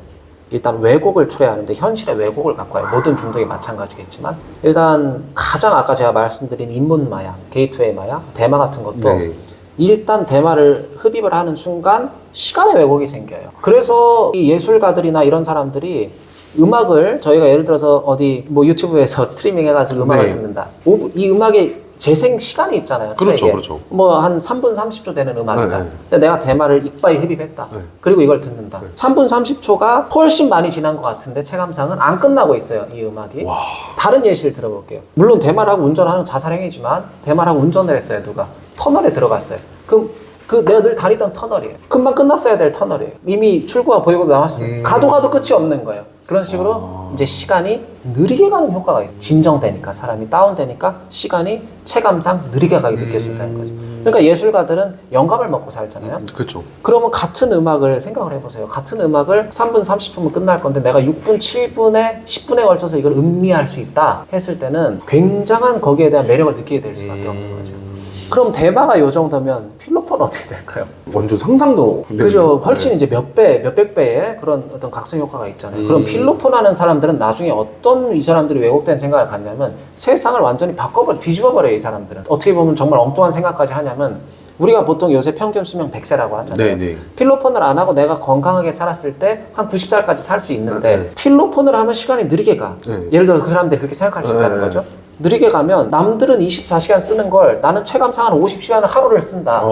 S3: 일단 왜곡을 초래하는데 현실의 왜곡을 갖고 와요. 모든 중독이 마찬가지겠지만 일단 가장 아까 제가 말씀드린 입문 마약, 게이트웨이 마약, 대마 같은 것도
S2: 네.
S3: 일단 대마를 흡입을 하는 순간 시간의 왜곡이 생겨요. 그래서 이 예술가들이나 이런 사람들이 음악을 저희가 예를 들어서 어디 뭐 유튜브에서 스트리밍 해가지고 음악을
S2: 네.
S3: 듣는다. 이 음악의 재생 시간이 있잖아요.
S2: 그렇죠,
S3: 트랙에.
S2: 그렇죠.
S3: 뭐 한 3분 30초 되는 음악이다.
S2: 네, 네.
S3: 근데 내가 대마를 이빨에 흡입했다.
S2: 네.
S3: 그리고 이걸 듣는다. 3분 30초가 훨씬 많이 지난 것 같은데 체감상은 안 끝나고 있어요. 이 음악이.
S2: 와.
S3: 다른 예시를 들어볼게요. 물론 대마를 하고 운전하는 건 자살행위지만 대마를 하고 운전을 했어요. 누가? 터널에 들어갔어요. 그럼 그 내가 늘 다니던 터널이에요. 금방 끝났어야 될 터널이에요. 이미 출구가 보이고 나왔어요. 가도 끝이 없는 거예요. 그런 식으로 이제 시간이 느리게 가는 효과가 있어요. 진정되니까 사람이 다운되니까 시간이 체감상 느리게 가게 느껴진다는 거죠. 그러니까 예술가들은 영감을 먹고 살잖아요.
S2: 그렇죠.
S3: 그러면 같은 음악을 생각을 해보세요. 같은 음악을 3분 30분면 끝날 건데 내가 6분 7분에 10분에 걸쳐서 이걸 음미할 수 있다 했을 때는 굉장한 거기에 대한 매력을 느끼게 될 수밖에 없는 거죠. 그럼 대마가 요 정도면 필로폰은 어떻게 될까요?
S2: 완전 상상도 안 되네요.
S3: 그죠. 훨씬
S2: 네.
S3: 이제 몇백 배의 그런 어떤 각성 효과가 있잖아요. 그럼 필로폰 하는 사람들은 나중에 어떤 이 사람들이 왜곡된 생각을 갖냐면 세상을 완전히 뒤집어버려요, 이 사람들은. 어떻게 보면 정말 엉뚱한 생각까지 하냐면 우리가 보통 요새 평균 수명 100세라고 하잖아요.
S2: 네, 네.
S3: 필로폰을 안 하고 내가 건강하게 살았을 때 한 90살까지 살 수 있는데
S2: 네.
S3: 필로폰을 하면 시간이 느리게 가.
S2: 네.
S3: 예를 들어 그 사람들이 그렇게 생각할 수 있다는
S2: 네.
S3: 거죠. 느리게 가면 남들은 24시간 쓰는 걸 나는 체감상 한 50시간을 하루를 쓴다.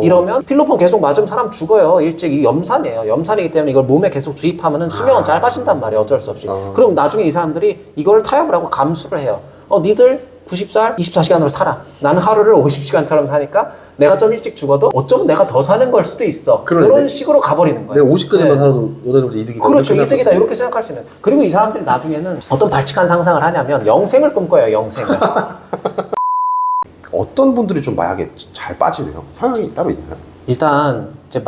S3: 이러면 필로폰 계속 맞으면 사람 죽어요. 일찍 이 염산이에요. 염산이기 때문에 이걸 몸에 계속 주입하면 수명은 짧아진단 말이에요. 어쩔 수 없이. 그럼 나중에 이 사람들이 이걸 타협을 하고 감수를 해요. 니들 90살 24시간으로 살아. 나는 하루를 50시간처럼 사니까 내가 좀 일찍 죽어도 어쩌면 내가 더 사는 걸 수도 있어.
S2: 그러네.
S3: 그런 식으로 가버리는 거예요.
S2: 내가 50까지만
S3: 네.
S2: 살아도 여자들보다 이득이다.
S3: 그렇죠.
S2: 이렇게
S3: 이득이다. 이렇게 생각할 수 있는. 그리고 이 사람들이 나중에는 어떤 발칙한 상상을 하냐면 영생을 꿈꿔요. 영생을.
S2: 어떤 분들이 좀 마약에 잘 빠지세요? 성향이 따로 있나요?
S3: 일단 이제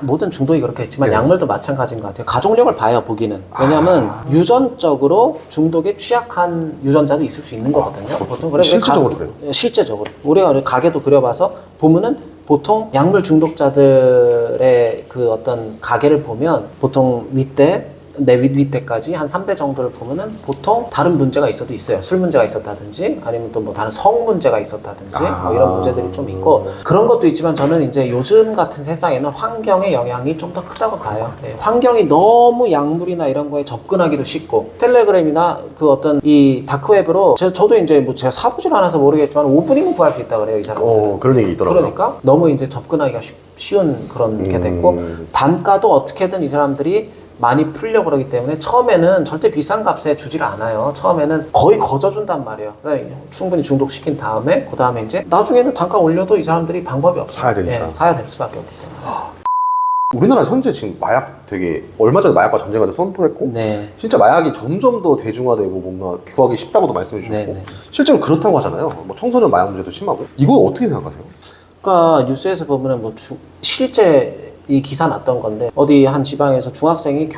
S3: 모든 중독이 그렇겠지만
S2: 네.
S3: 약물도 마찬가지인 것 같아요. 가족력을 봐요, 보기는. 왜냐하면 유전적으로 중독에 취약한 유전자도 있을 수 있는 거거든요. 보통 그래
S2: 실제적으로 그래요?
S3: 실제적으로. 우리가 가게도 그려봐서 보면은 보통 약물 중독자들의 그 어떤 가게를 보면 보통 윗대 내 윗대까지 한 3대 정도를 보면은 보통 다른 문제가 있어도 있어요. 술 문제가 있었다든지 아니면 또 뭐 다른 성 문제가 있었다든지 뭐 이런 문제들이 좀 있고 그런 것도 있지만 저는 이제 요즘 같은 세상에는 환경의 영향이 좀 더 크다고 봐요. 네, 환경이 너무 약물이나 이런 거에 접근하기도 쉽고 텔레그램이나 그 어떤 이 다크웹으로 저도 이제 뭐 제가 사보질 않아서 모르겠지만 5분이면 구할 수 있다 그래요, 이 사람들.
S2: 그런 얘기 있더라고요.
S3: 그러니까 너무 이제 접근하기가 쉬운 그런 게 됐고 단가도 어떻게든 이 사람들이 많이 풀려고 그러기 때문에 처음에는 절대 비싼 값에 주지를 않아요. 처음에는 거의 거저준단 말이에요. 충분히 중독시킨 다음에 그 다음에 이제 나중에는 단가 올려도 이 사람들이 방법이 없어요.
S2: 사야 되니까.
S3: 예, 사야 될 수밖에 없기 때문에.
S2: 우리나라 현재 지금 마약 되게 얼마 전에 마약과 전쟁을 선포했고
S3: 네.
S2: 진짜 마약이 점점 더 대중화되고 뭔가 구하기 쉽다고도 말씀해 주셨고
S3: 네.
S2: 실제로 그렇다고 하잖아요. 뭐 청소년 마약 문제도 심하고 이거 어떻게 생각하세요?
S3: 그러니까 뉴스에서 보면은 뭐 실제 이 기사 났던 건데 어디 한 지방에서 중학생이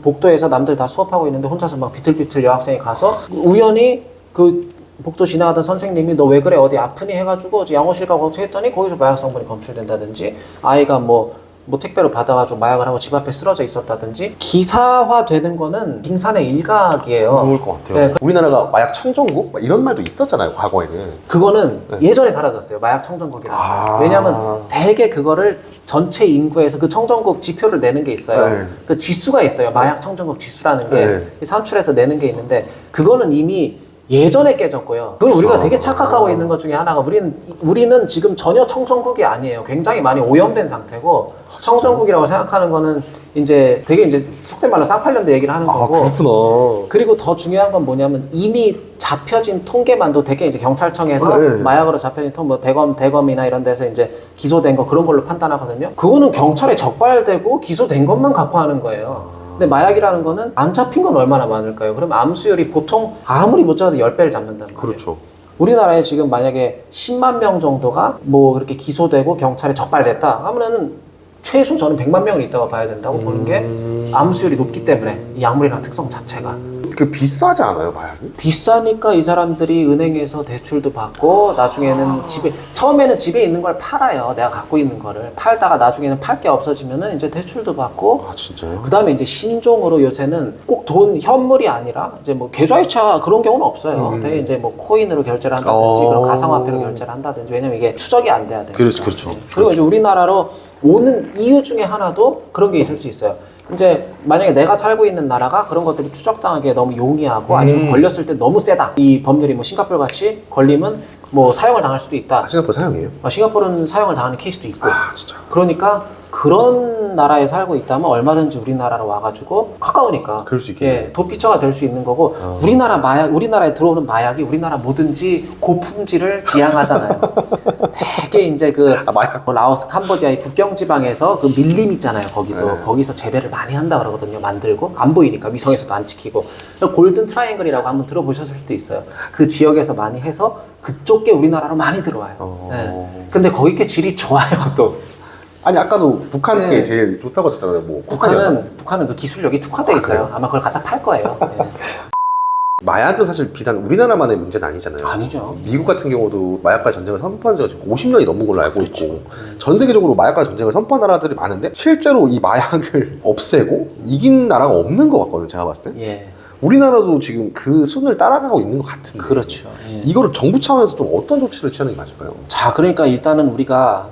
S3: 복도에서 남들 다 수업하고 있는데 혼자서 막 비틀비틀 여학생이 가서 우연히 그 복도 지나가던 선생님이 너 왜 그래 어디 아프니 해가지고 양호실 가고 했더니 거기서 마약 성분이 검출된다든지 아이가 뭐 택배로 받아가지고 마약을 하고 집 앞에 쓰러져 있었다든지 기사화되는 거는 빙산의 일각이에요.
S2: 좋을 것 같아요.
S3: 네.
S2: 우리나라가 마약 청정국? 막 이런 말도 있었잖아요, 과거에는.
S3: 그거는
S2: 네.
S3: 예전에 사라졌어요. 마약 청정국이라는 거. 왜냐하면 대개 그거를 전체 인구에서 그 청정국 지표를 내는 게 있어요.
S2: 네.
S3: 그 지수가 있어요. 마약 청정국 지수라는 게
S2: 네.
S3: 산출해서 내는 게 있는데 그거는 이미 예전에 깨졌고요. 그걸 우리가 되게 착각하고 있는 것 중에 하나가 우리는 지금 전혀 청정국이 아니에요. 굉장히 많이 오염된 상태고 청정국이라고 생각하는 거는 이제 되게 이제 속된 말로 쌍팔년대 얘기를 하는 거고.
S2: 그렇구나.
S3: 그리고 더 중요한 건 뭐냐면 이미 잡혀진 통계만도 되게 이제 경찰청에서
S2: 네.
S3: 마약으로 잡혀진 뭐 대검이나 이런 데서 이제 기소된 거 그런 걸로 판단하거든요. 그거는 경찰에 적발되고 기소된 것만 갖고 하는 거예요. 근데 마약이라는 거는 안 잡힌 건 얼마나 많을까요? 그럼 암수율이 보통 아무리 못 잡아도 10배를 잡는단 말이에요.
S2: 그렇죠.
S3: 우리나라에 지금 만약에 10만 명 정도가 뭐 그렇게 기소되고 경찰에 적발됐다 하면은 최소 저는 100만 명은 있다고 봐야 된다고 보는 게 암수율이 높기 때문에 이 약물이라는 특성 자체가
S2: 그 비싸지 않아요, 마약이?
S3: 비싸니까 이 사람들이 은행에서 대출도 받고 나중에는 처음에는 집에 있는 걸 팔아요. 내가 갖고 있는 거를 팔다가 나중에는 팔 게 없어지면은 이제 대출도 받고
S2: 아, 진짜요?
S3: 그 다음에 이제 신종으로 요새는 꼭 현물이 아니라 이제 뭐 계좌이체 그런 경우는 없어요. 되게 이제 뭐 코인으로 결제를 한다든지 그런 가상화폐로 결제를 한다든지 왜냐면 이게 추적이 안 돼야 돼요.
S2: 그렇죠.
S3: 그리고 이제 우리나라로 오는 이유 중에 하나도 그런 게 있을 수 있어요. 이제 만약에 내가 살고 있는 나라가 그런 것들이 추적당하기에 너무 용이하고 아니면 걸렸을 때 너무 세다. 이 법률이 뭐 싱가포르 같이 걸리면 뭐 사형을 당할 수도 있다.
S2: 싱가포르 사형이에요?
S3: 싱가포르는 사형을 당하는 케이스도 있고.
S2: 아, 진짜.
S3: 그러니까 그런 나라에 살고 있다면 얼마든지 우리나라로 와가지고 가까우니까
S2: 그럴 수 있겠네요.
S3: 예, 도피처가 될 수 있는 거고 우리나라에 들어오는 마약이 우리나라 뭐든지 고품질을 지향하잖아요. 되게 이제
S2: 마약.
S3: 뭐 라오스, 캄보디아의 국경 지방에서 그 밀림 있잖아요. 거기서 재배를 많이 한다 그러거든요. 만들고 안 보이니까 위성에서도 안 찍히고 골든 트라이앵글이라고 한번 들어보셨을 수도 있어요. 그 지역에서 많이 해서 그쪽 게 우리나라로 많이 들어와요. 예. 근데 거기 게 질이 좋아요 또.
S2: 아니 아까도 북한 게
S3: 네.
S2: 제일 좋다고 하셨잖아요. 뭐
S3: 북한은 그 기술력이 특화돼 있어요. 아마 그걸 갖다 팔 거예요. 예.
S2: 마약은 사실 비단 우리나라만의 문제는 아니잖아요.
S3: 아니죠.
S2: 미국 같은 경우도 마약과 전쟁을 선포한 지가 지금 50년이 넘은 걸로 알고 있고 전 세계적으로 마약과 전쟁을 선포한 나라들이 많은데 실제로 이 마약을 없애고 이긴 나라가 없는 것 같거든요. 제가 봤을 때.
S3: 예.
S2: 우리나라도 지금 그 순을 따라가고 있는 것 같은데.
S3: 그렇죠. 예.
S2: 이거를 정부 차원에서 좀 어떤 조치를 취하는 게 맞을까요?
S3: 자, 그러니까 일단은 우리가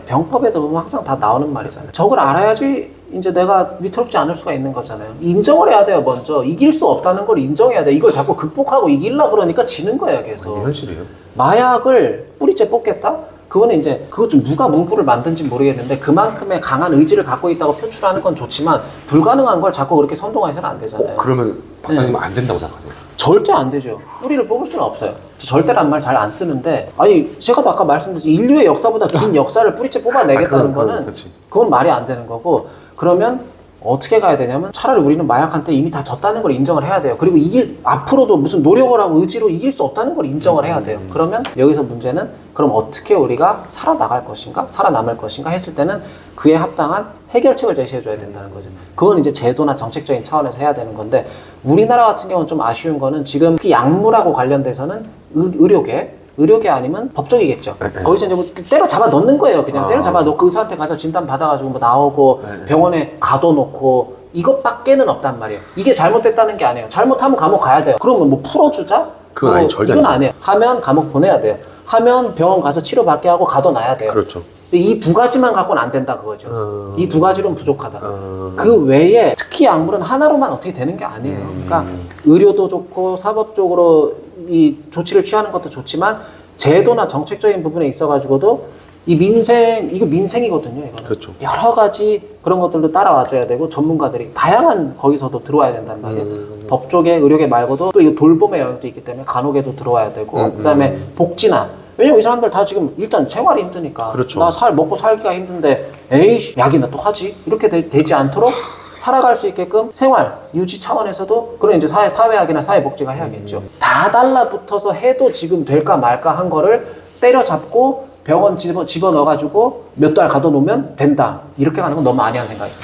S3: 병법에도 보면 항상 다 나오는 말이잖아요. 저걸 알아야지 이제 내가 위태롭지 않을 수가 있는 거잖아요. 인정을 해야 돼요, 먼저. 이길 수 없다는 걸 인정해야 돼. 이걸 자꾸 극복하고 이기려고 그러니까 지는 거예요, 계속.
S2: 이게 현실이에요.
S3: 마약을 뿌리째 뽑겠다? 그거는 이제 그것 좀 누가 문구를 만든지 모르겠는데 그만큼의 강한 의지를 갖고 있다고 표출하는 건 좋지만 불가능한 걸 자꾸 그렇게 선동해서는 안 되잖아요.
S2: 그러면 박사님은 안 된다고 생각하세요?
S3: 절대 안 되죠. 뿌리를 뽑을 수는 없어요. 절대란 말 잘 안 쓰는데 제가 아까 말씀드렸죠. 인류의 역사보다 긴 역사를 뿌리째 뽑아내겠다는 거는 그건 말이 안 되는 거고 그러면 어떻게 가야 되냐면 차라리 우리는 마약한테 이미 다 졌다는 걸 인정을 해야 돼요. 그리고 앞으로도 무슨 노력을 하고 의지로 이길 수 없다는 걸 인정을 해야 돼요. 그러면 여기서 문제는 그럼 어떻게 우리가 살아나갈 것인가? 살아남을 것인가? 했을 때는 그에 합당한 해결책을 제시해줘야 된다는 거죠. 그건 이제 제도나 정책적인 차원에서 해야 되는 건데 우리나라 같은 경우는 좀 아쉬운 거는 지금 특히 약물하고 관련돼서는 의료계 아니면 법적이겠죠. 거기서 이제 뭐 때려 잡아 넣는 거예요. 그냥 때려 잡아 넣고 의사한테 가서 진단 받아가지고 뭐 나오고 병원에 가둬놓고 이것밖에는 없단 말이에요. 이게 잘못됐다는 게 아니에요. 잘못하면 감옥 가야 돼요. 그러면 뭐 풀어주자?
S2: 그건 아니, 절대
S3: 이건
S2: 아니죠.
S3: 아니에요. 하면 감옥 보내야 돼요. 하면 병원 가서 치료받게 하고 가둬놔야 돼요.
S2: 그렇죠.
S3: 근데 이 두 가지만 갖고는 안 된다 그거죠. 이 두 가지로는 부족하다.
S2: 어.
S3: 그 외에 특히 약물은 하나로만 어떻게 되는 게 아니에요. 그러니까 의료도 좋고 사법적으로 이 조치를 취하는 것도 좋지만 제도나 정책적인 부분에 있어가지고도 이 이거 민생이거든요. 이거는.
S2: 그렇죠.
S3: 여러 가지 그런 것들도 따라와줘야 되고 전문가들이 다양한 거기서도 들어와야 된단 말이에요. 법조계, 의료계 말고도 또 이 돌봄의 영역도 있기 때문에 간호계도 들어와야 되고 그다음에 복지나 왜냐면 이 사람들 다 지금 일단 생활이 힘드니까
S2: 그렇죠.
S3: 나 먹고 살기가 힘든데 에이 약이나 또 하지 이렇게 되지 않도록 살아갈 수 있게끔 생활 유지 차원에서도 그런 이제 사회학이나 사회복지가 해야겠죠. 다 달라붙어서 해도 지금 될까 말까 한 거를 때려잡고 병원 집어넣어가지고 몇 달 가둬놓으면 된다 이렇게 가는 건 너무 많이 한 생각이에요.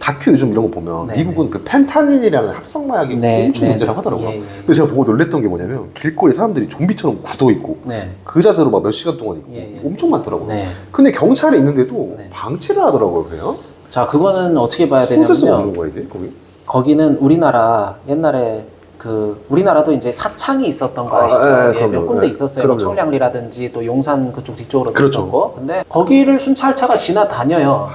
S2: 다큐 요즘 이런 거 보면
S3: 네,
S2: 미국은 그 펜타닐이라는 합성 마약이
S3: 네,
S2: 엄청
S3: 네,
S2: 문제라고
S3: 네.
S2: 하더라고요.
S3: 예, 예.
S2: 근데 제가 보고 놀랬던 게 뭐냐면 길거리 사람들이 좀비처럼 굳어 있고
S3: 네.
S2: 그 자세로 막 몇 시간 동안 있고
S3: 예, 예.
S2: 엄청 많더라고요.
S3: 네.
S2: 근데 경찰이 있는데도
S3: 네.
S2: 방치를 하더라고요, 그래요?
S3: 자 그거는 어떻게 봐야
S2: 손쓸 수
S3: 되냐면요.
S2: 없는 거야 이제 거기.
S3: 거기는 우리나라 옛날에 우리나라도 이제 사창이 있었던 거 아시죠?
S2: 예,
S3: 몇
S2: 그럼요.
S3: 군데
S2: 예,
S3: 있었어요.
S2: 그럼요.
S3: 청량리라든지 또 용산 그쪽 뒤쪽으로도
S2: 그렇죠.
S3: 있었고. 근데 거기를 순찰차가 지나다녀요.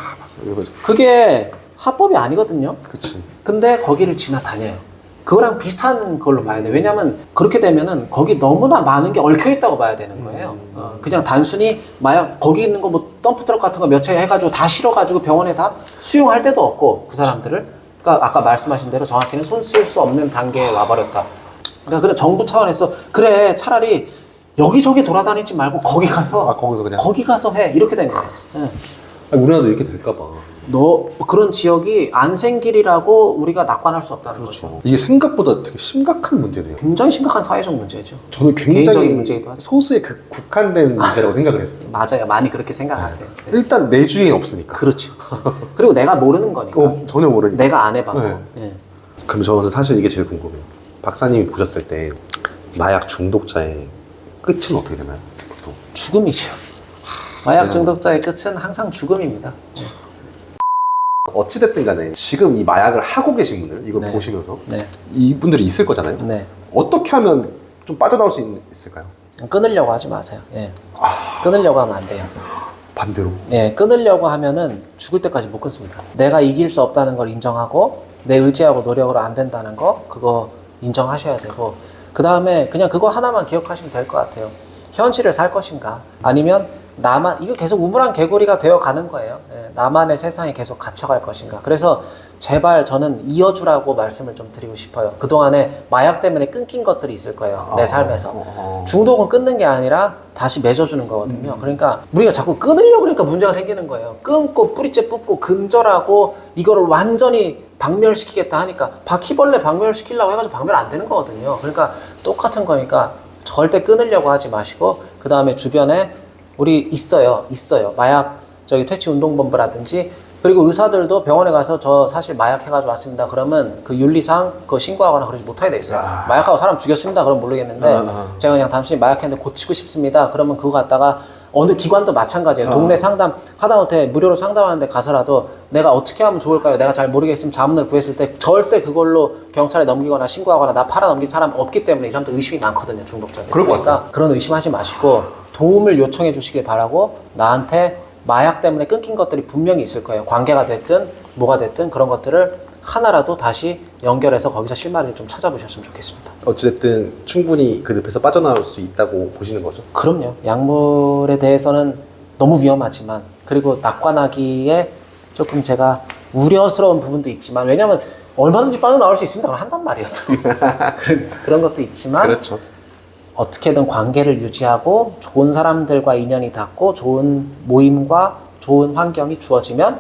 S2: 이거
S3: 그게 합법이 아니거든요.
S2: 그치.
S3: 근데 거기를 지나다녀요. 그거랑 비슷한 걸로 봐야 돼. 왜냐면 그렇게 되면은 거기 너무나 많은 게 얽혀 있다고 봐야 되는 거예요. 그냥 단순히 마약 거기 있는 거 뭐 덤프트럭 같은 거 몇 채 해가지고 다 실어가지고 병원에 다 수용할 데도 없고 그 사람들을. 그러니까 아까 말씀하신 대로 정확히는 손 쓸 수 없는 단계에 와버렸다. 그러니까 그래 정부 차원에서 그래 차라리 여기저기 돌아다니지 말고 거기 가서
S2: 거기서 그냥.
S3: 거기 가서 해 이렇게 된 거예요. 예.
S2: 아니, 우리나라도 이렇게 될까봐.
S3: 그런 지역이 안 생기리라고 우리가 낙관할 수 없다는 거죠.
S2: 이게 생각보다 되게 심각한 문제네요.
S3: 굉장히 심각한 사회적 문제죠.
S2: 저는
S3: 개인적인
S2: 굉장히
S3: 문제이기도 하죠.
S2: 소수의 국한된 문제라고 생각을 했어요.
S3: 맞아요. 많이 그렇게 생각하세요. 네.
S2: 일단 내 주위엔 없으니까.
S3: 그렇죠. 그리고 내가 모르는 거니까.
S2: 전혀 모르니까.
S3: 내가 안 해봤고.
S2: 네.
S3: 예.
S2: 그럼 저는 사실 이게 제일 궁금해요. 박사님이 보셨을 때 마약 중독자의 끝은 어떻게 되나요? 보통.
S3: 죽음이죠. 마약 중독자의 끝은 항상 죽음입니다.
S2: 어찌됐든 간에 지금 이 마약을 하고 계신 분들 이거
S3: 네.
S2: 보시면서
S3: 네.
S2: 이분들이 있을 거잖아요.
S3: 네.
S2: 어떻게 하면 좀 빠져나올 수 있을까요?
S3: 끊으려고 하지 마세요. 예. 끊으려고 하면 안 돼요.
S2: 반대로.
S3: 예, 끊으려고 하면은 죽을 때까지 못 끊습니다. 내가 이길 수 없다는 걸 인정하고 내 의지하고 노력으로 안 된다는 거 그거 인정하셔야 되고 그 다음에 그냥 그거 하나만 기억하시면 될 것 같아요. 현실을 살 것인가 아니면 이거 계속 우물안 개구리가 되어 가는 거예요. 예, 나만의 세상에 계속 갇혀갈 것인가. 그래서 제발 저는 이어주라고 말씀을 좀 드리고 싶어요. 그동안에 마약 때문에 끊긴 것들이 있을 거예요. 내 삶에서. 중독은 끊는 게 아니라 다시 맺어주는 거거든요. 그러니까 우리가 자꾸 끊으려고 그러니까 문제가 생기는 거예요. 끊고 뿌리째 뽑고 근절하고 이거를 완전히 박멸시키겠다 하니까 바퀴벌레 박멸시키려고 해가지고 박멸 안 되는 거거든요. 그러니까 똑같은 거니까 절대 끊으려고 하지 마시고 그 다음에 주변에 우리 있어요. 마약 퇴치운동본부라든지 그리고 의사들도 병원에 가서 저 사실 마약 해가지고 왔습니다. 그러면 그 윤리상 그거 신고하거나 그러지 못하게 돼 있어요. 마약하고 사람 죽였습니다. 그럼 모르겠는데 제가 그냥 단순히 마약했는데 고치고 싶습니다. 그러면 그거 갖다가 어느 기관도 마찬가지예요. 동네 상담 하다못해 무료로 상담하는데 가서라도 내가 어떻게 하면 좋을까요? 내가 잘 모르겠으면 자문을 구했을 때 절대 그걸로 경찰에 넘기거나 신고하거나 나 팔아넘긴 사람 없기 때문에 이 사람도 의심이 많거든요. 중독자들.
S2: 그럴 것
S3: 그러니까 그런 의심하지 마시고 도움을 요청해 주시길 바라고 나한테 마약 때문에 끊긴 것들이 분명히 있을 거예요. 관계가 됐든 뭐가 됐든 그런 것들을 하나라도 다시 연결해서 거기서 실마리를 좀 찾아보셨으면 좋겠습니다.
S2: 어찌됐든 충분히 그 늪에서 빠져나올 수 있다고 보시는 거죠?
S3: 그럼요. 약물에 대해서는 너무 위험하지만 그리고 낙관하기에 조금 제가 우려스러운 부분도 있지만 왜냐하면 얼마든지 빠져나올 수 있습니다. 그럼 한단 말이에요. 그런 것도 있지만
S2: 그렇죠.
S3: 어떻게든 관계를 유지하고 좋은 사람들과 인연이 닿고 좋은 모임과 좋은 환경이 주어지면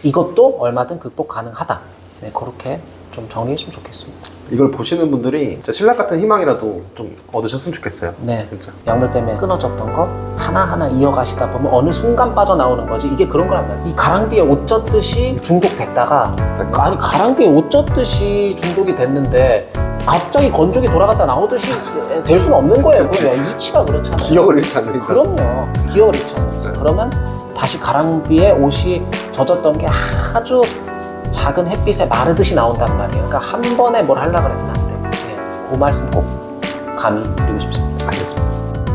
S3: 이것도 얼마든 극복 가능하다. 네, 그렇게 좀 정리했으면 좋겠습니다.
S2: 이걸 보시는 분들이 진짜 신락 같은 희망이라도 좀 얻으셨으면 좋겠어요.
S3: 네,
S2: 진짜.
S3: 약물 때문에 끊어졌던 거 하나하나 이어가시다 보면 어느 순간 빠져나오는 거지. 이게 그런 거란 말이에요. 이 가랑비에 옷 젖듯이 중독됐다가 아니 가랑비에 옷 젖듯이 중독이 됐는데 갑자기 건조기 돌아갔다 나오듯이 될 수는 없는 거예요. 그냥 이치가 그렇잖아요.
S2: 기억을 잃지 않는 이상.
S3: 그럼요. 기억을 잃지 않는 이상. 그러면 다시 가랑비에 옷이 젖었던 게 아주 작은 햇빛에 마르듯이 나온단 말이에요. 그러니까 한 번에 뭘 하려고 해서는 안 돼요. 그 말씀 꼭 감히 드리고 싶습니다.
S2: 알겠습니다.